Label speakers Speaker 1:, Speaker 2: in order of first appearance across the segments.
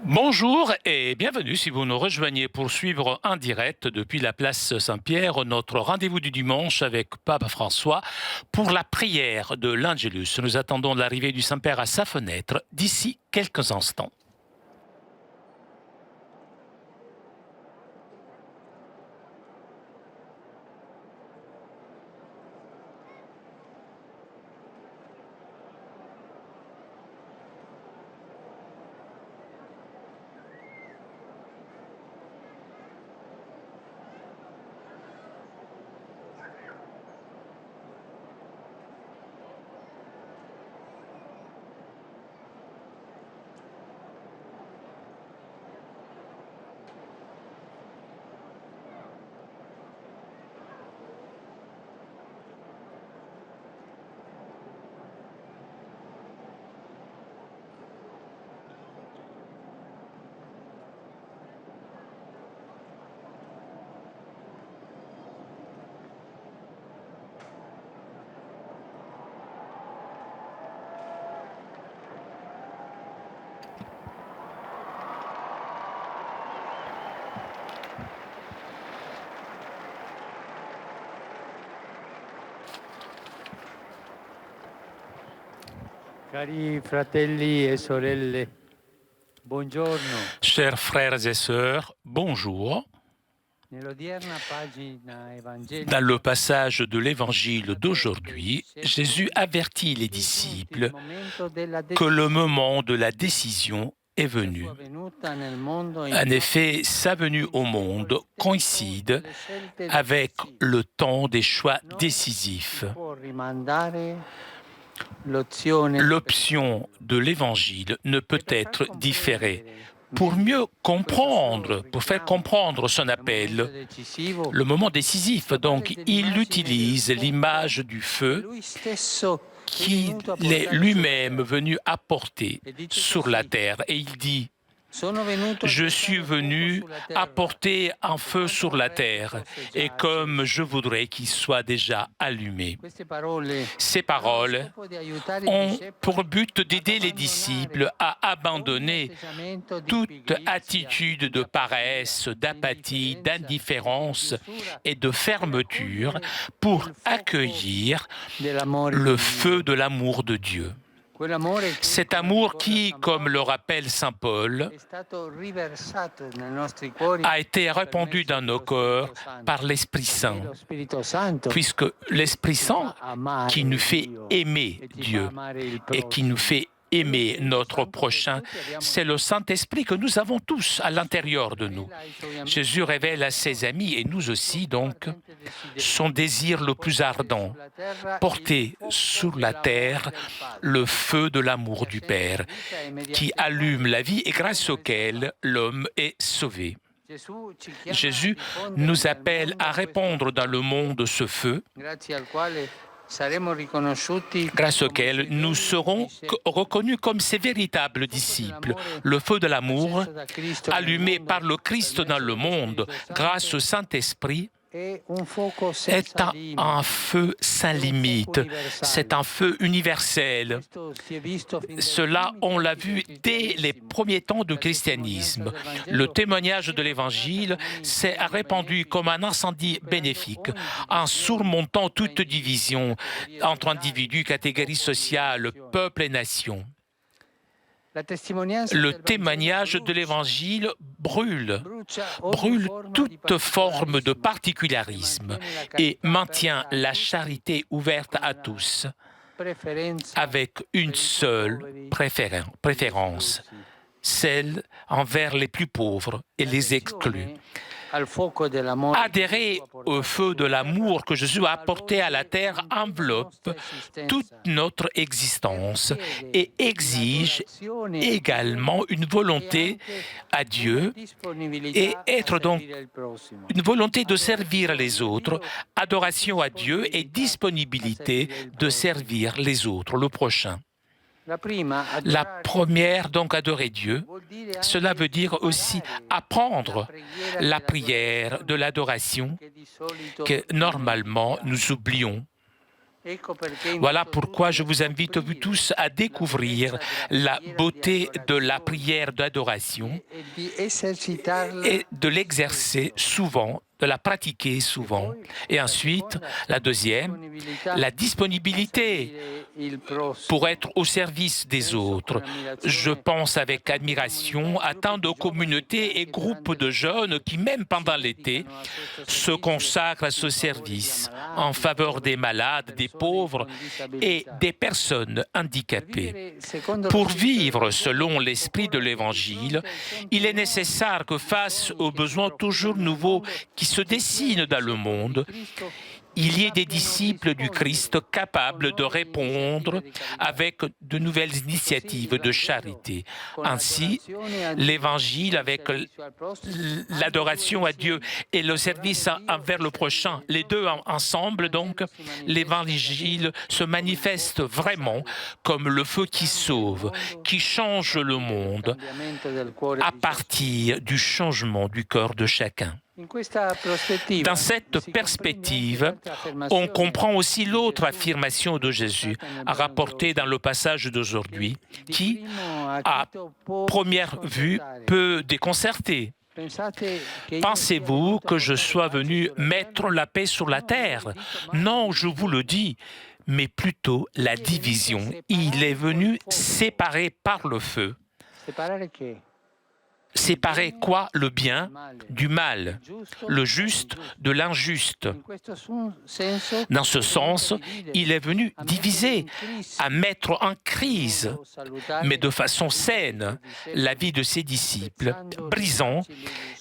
Speaker 1: Bonjour et bienvenue si vous nous rejoignez pour suivre en direct depuis la place Saint-Pierre notre rendez-vous du dimanche avec Pape François pour la prière de l'Angelus. Nous attendons l'arrivée du Saint-Père à sa fenêtre d'ici quelques instants.
Speaker 2: Cari fratelli e sorelle, buongiorno.
Speaker 1: Chers frères et sœurs, bonjour. Dans le passage de l'Évangile d'aujourd'hui, Jésus avertit les disciples que le moment de la décision est venu. En effet, sa venue au monde coïncide avec le temps des choix décisifs. L'option de l'Évangile ne peut être différée. Pour mieux comprendre, pour faire comprendre son appel, le moment décisif, donc, il utilise l'image du feu qu'il est lui-même venu apporter sur la terre. Et il dit: je suis venu apporter un feu sur la terre, et comme je voudrais qu'il soit déjà allumé. Ces paroles ont pour but d'aider les disciples à abandonner toute attitude de paresse, d'apathie, d'indifférence et de fermeture pour accueillir le feu de l'amour de Dieu. Cet amour qui, comme le rappelle saint Paul, a été répandu dans nos cœurs par l'Esprit Saint, puisque l'Esprit Saint qui nous fait aimer Dieu et qui nous fait aimer notre prochain, c'est le Saint-Esprit que nous avons tous à l'intérieur de nous. Jésus révèle à ses amis, et nous aussi donc, son désir le plus ardent: porter sur la terre le feu de l'amour du Père, qui allume la vie et grâce auquel l'homme est sauvé. Jésus nous appelle à répandre dans le monde ce feu, grâce auquel nous serons reconnus comme ses véritables disciples. Le feu de l'amour, allumé par le Christ dans le monde, grâce au Saint-Esprit, est un feu sans limite, c'est un feu universel. Cela, on l'a vu dès les premiers temps du christianisme. Le témoignage de l'Évangile s'est répandu comme un incendie bénéfique, en surmontant toute division entre individus, catégories sociales, peuples et nations. Le témoignage de l'Évangile brûle toute forme de particularisme et maintient la charité ouverte à tous, avec une seule préférence, celle envers les plus pauvres et les exclus. Adhérer au feu de l'amour que Jésus a apporté à la terre enveloppe toute notre existence et exige également une volonté à Dieu et être donc une volonté de servir les autres, adoration à Dieu et disponibilité de servir les autres, le prochain. La première, donc, adorer Dieu, cela veut dire aussi apprendre la prière de l'adoration que normalement nous oublions. Voilà pourquoi je vous invite vous tous à découvrir la beauté de la prière d'adoration et de l'exercer souvent, de la pratiquer souvent. Et ensuite, la deuxième, la disponibilité pour être au service des autres. Je pense avec admiration à tant de communautés et groupes de jeunes qui, même pendant l'été, se consacrent à ce service en faveur des malades, des pauvres et des personnes handicapées. Pour vivre selon l'esprit de l'Évangile, il est nécessaire que face aux besoins toujours nouveaux qui se dessinent dans le monde, il y ait des disciples du Christ capables de répondre avec de nouvelles initiatives de charité. Ainsi, l'Évangile avec l'adoration à Dieu et le service envers le prochain, les deux ensemble, donc, l'Évangile se manifeste vraiment comme le feu qui sauve, qui change le monde à partir du changement du cœur de chacun. Dans cette perspective, on comprend aussi l'autre affirmation de Jésus, rapportée dans le passage d'aujourd'hui, qui, à première vue, peut déconcerter. Pensez-vous que je sois venu mettre la paix sur la terre? Non, je vous le dis, mais plutôt la division. Il est venu séparer par le feu. Séparer quoi? Le bien du mal, le juste de l'injuste. Dans ce sens, il est venu diviser, à mettre en crise, mais de façon saine, la vie de ses disciples, brisant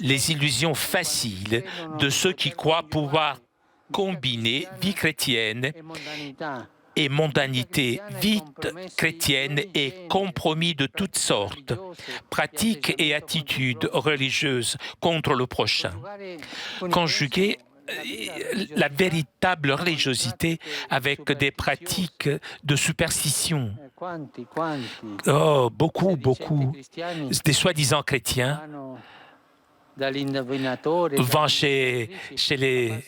Speaker 1: les illusions faciles de ceux qui croient pouvoir combiner vie chrétienne et mondanité, vie chrétienne et compromis de toutes sortes, pratiques et attitudes religieuses contre le prochain. Conjuguer la véritable religiosité avec des pratiques de superstition. Oh, beaucoup, des soi-disant chrétiens vont chez les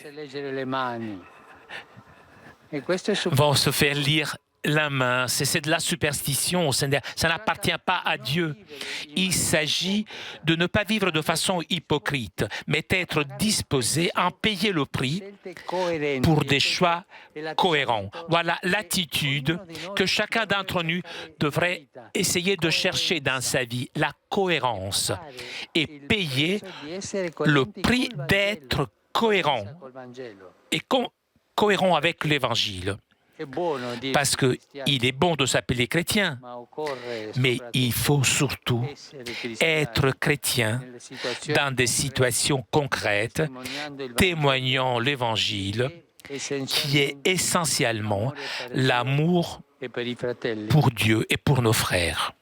Speaker 1: vont se faire lire la main. C'est de la superstition, ça n'appartient pas à Dieu. Il s'agit de ne pas vivre de façon hypocrite, mais d'être disposé à en payer le prix pour des choix cohérents. Voilà l'attitude que chacun d'entre nous devrait essayer de chercher dans sa vie, la cohérence, et payer le prix d'être cohérent et cohérent avec l'Évangile. Parce qu'il est bon de s'appeler chrétien, mais il faut surtout être chrétien dans des situations concrètes, témoignant l'Évangile, qui est essentiellement l'amour pour Dieu et pour nos frères.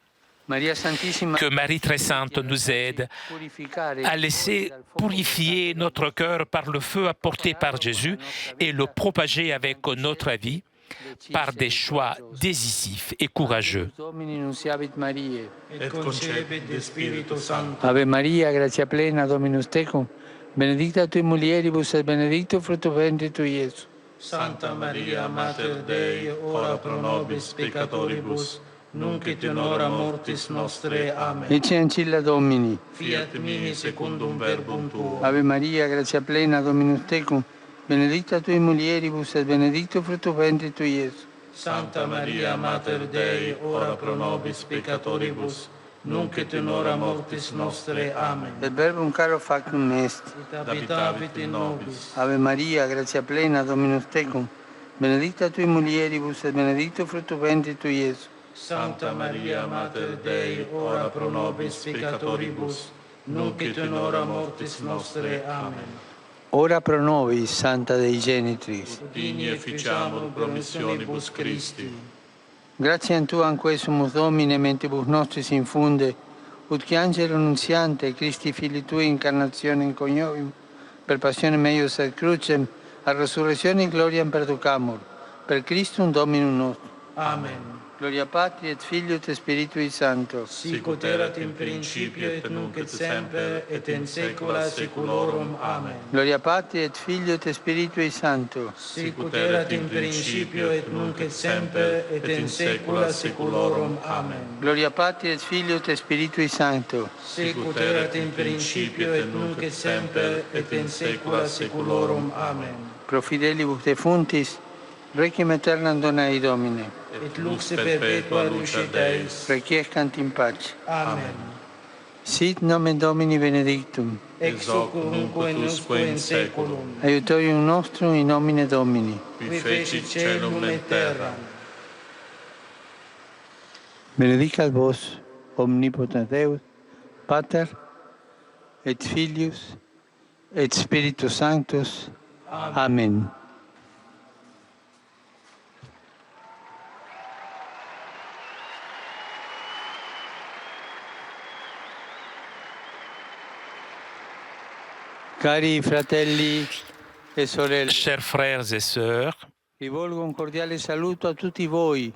Speaker 1: Que Marie très sainte nous aide à laisser purifier notre cœur par le feu apporté par Jésus et le propager avec notre vie par des choix décisifs et courageux.
Speaker 2: Ave Maria, gratia plena, Dominus tecum, benedicta tui mulieribus et benedictus fructus ventris tui, Iesus.
Speaker 3: Santa Maria, Mater Dei, ora pro nobis peccatoribus, nunc et in hora mortis nostre. Amen.
Speaker 2: Ecce ancilla Domini.
Speaker 3: Fiat mihi secundum verbum tuo.
Speaker 2: Ave Maria, gratia plena, Dominus tecum, benedicta tui mulieribus et benedictus fructus ventris tui, Iesus.
Speaker 3: Santa Maria, Mater Dei, ora pro nobis peccatoribus, nunc et in hora mortis nostre. Amen.
Speaker 2: Et verbum caro factum est.
Speaker 3: Habitavit in nobis.
Speaker 2: Ave Maria, gratia plena, Dominus tecum, benedicta tui mulieribus et benedictus fructus ventris tui, Iesus.
Speaker 3: Santa Maria, Mater Dei, ora pro nobis peccatoribus, nunc et in hora mortis nostre. Amen.
Speaker 2: Ora pro nobis, Santa Dei Genitris.
Speaker 3: Digni efficiamur promissionibus Christi.
Speaker 2: Gratiam Tuam quesumus Domine mentibus nostris infunde, ut qui angelo nunziante Christi Filii Tui incarnationem coniovium, per passionem eius et crucem, a resurrectionem gloriam perducamur, per Christum Dominum nostrum.
Speaker 3: Amen.
Speaker 2: Gloria Patri et Filio et Spiritui Sancto.
Speaker 3: Sic ut erat in principio et nunc et semper et in saecula saeculorum. Amen.
Speaker 2: Gloria Patri et Filio et Spiritui Sancto.
Speaker 3: Sic ut erat in principio et nunc et semper et in saecula saeculorum. Amen.
Speaker 2: Gloria Patri et Filio et Spiritui Sancto.
Speaker 3: Sic ut erat in principio et nunc et semper et in saecula saeculorum. Amen.
Speaker 2: Pro fidelibus defuntis, requiem aeternam dona ei Domine.
Speaker 3: Et lux perpetua luce Deis.
Speaker 2: Requiescant in pace.
Speaker 3: Amen.
Speaker 2: Sit nomen Domini benedictum.
Speaker 3: Ex hoc nunc et usque in saeculum.
Speaker 2: Aiutorium nostrum in nomine Domini.
Speaker 3: Qui fecit caelum et terram.
Speaker 2: Benedicat vos, omnipotens Deus, Pater, et Filius, et Spiritus Sanctus. Amen. Cari fratelli e sorelle,
Speaker 1: Chers frères et sœurs,
Speaker 2: rivolgo un cordiale saluto a tutti voi,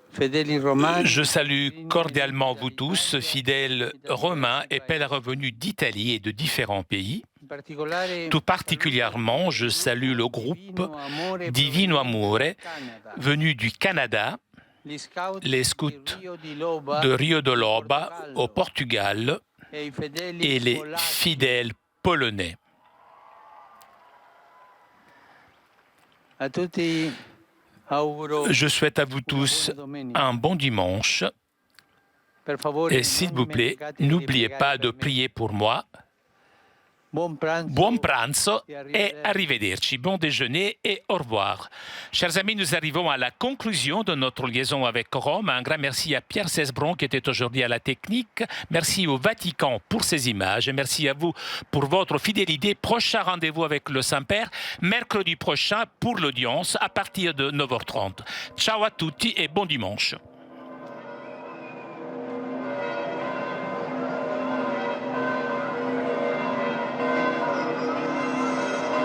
Speaker 2: fedeli romani.
Speaker 1: je salue cordialement vous tous, fidèles romains et pèlerins venus d'Italie et de différents pays. Tout particulièrement, je salue le groupe Divino Amore venu du Canada, les scouts de Rio de Loba au Portugal et les fidèles polonais. Je souhaite à vous tous un bon dimanche et s'il vous plaît, n'oubliez pas de prier pour moi. Buon pranzo et arrivederci. Bon déjeuner et au revoir. Chers amis, nous arrivons à la conclusion de notre liaison avec Rome. Un grand merci à Pierre Cesbron qui était aujourd'hui à la technique. Merci au Vatican pour ces images et merci à vous pour votre fidélité. Prochain rendez-vous avec le Saint-Père, mercredi prochain pour l'audience à partir de 9h30. Ciao à tutti et bon dimanche.